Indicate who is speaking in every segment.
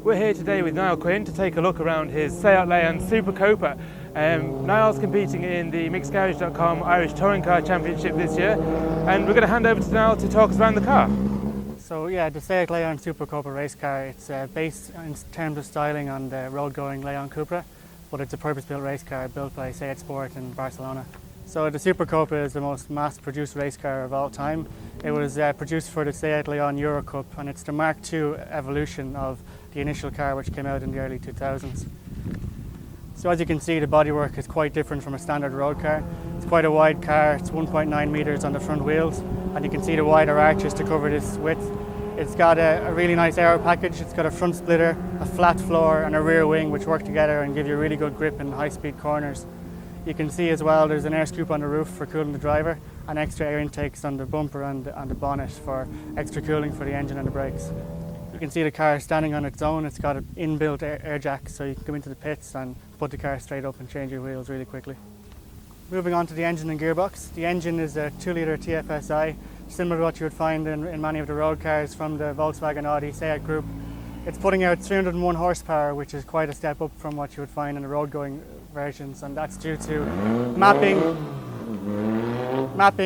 Speaker 1: We're here today with Niall Quinn to take a look around his SEAT Leon Supercup. Niall's competing in the MicksGarage.Com Irish Touring Car Championship this year, and we're going to hand over to Niall to talk us around the car.
Speaker 2: So yeah, the SEAT Leon Supercup race car, it's based in terms of styling on the road-going Leon Cobra, but it's a purpose-built race car built by SEAT Sport in Barcelona. So the Supercup is the most mass-produced race car of all time. It was produced for the SEAT Leon Eurocup, and it's the Mark II evolution of the initial car which came out in the early 2000s. So as you can see, the bodywork is quite different from a standard road car. It's quite a wide car, it's 1.9 metres on the front wheels, and you can see the wider arches to cover this width. It's got a really nice aero package. It's got a front splitter, a flat floor and a rear wing which work together and give you really good grip in high-speed corners. You can see as well there's an air scoop on the roof for cooling the driver and extra air intakes on the bumper and the bonnet for extra cooling for the engine and the brakes. You can see the car standing on its own. It's got an inbuilt air jack, so you can come into the pits and put the car straight up and change your wheels really quickly. Moving on to the engine and gearbox. The engine is a 2-litre TFSI, similar to what you would find in many of the road cars from the Volkswagen Audi SEAT group. It's putting out 301 horsepower, which is quite a step up from what you would find in the road-going versions, and that's due to mapping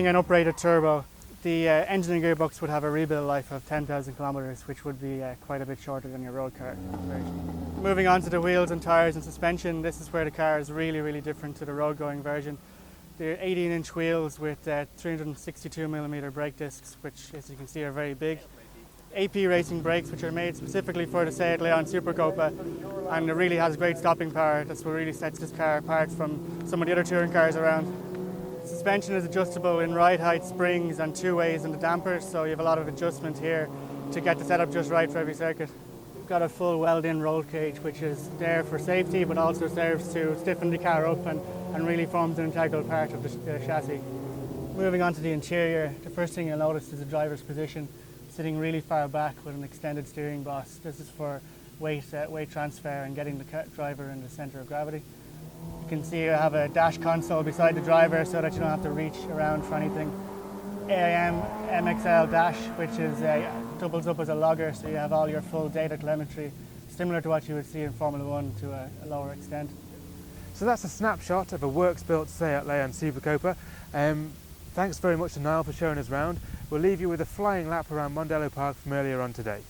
Speaker 2: and uprated turbo. The engine and gearbox would have a rebuild life of 10,000 kilometres, which would be quite a bit shorter than your road car version. Moving on to the wheels and tyres and suspension, this is where the car is really different to the road-going version. They're 18-inch wheels with 362mm brake discs, which, as you can see, are very big. AP racing brakes, which are made specifically for the SEAT Leon Supercup, and it really has great stopping power. That's what really sets this car apart from some of the other touring cars around. Suspension is adjustable in ride height, springs and two ways in the dampers, so you have a lot of adjustment here to get the setup just right for every circuit. We've got a full weld-in roll cage, which is there for safety but also serves to stiffen the car up and really forms an integral part of the chassis. Moving on to the interior, the first thing you'll notice is the driver's position, sitting really far back with an extended steering boss. This is for weight transfer and getting the driver in the centre of gravity. You can see you have a dash console beside the driver so that you don't have to reach around for anything. AIM MXL dash, which is doubles up as a logger, so you have all your full data telemetry, similar to what you would see in Formula 1 to a lower extent.
Speaker 1: So that's a snapshot of a works-built SEAT Leon Supercup. Thanks very much to Niall for showing us around. We'll leave you with a flying lap around Mondello Park from earlier on today.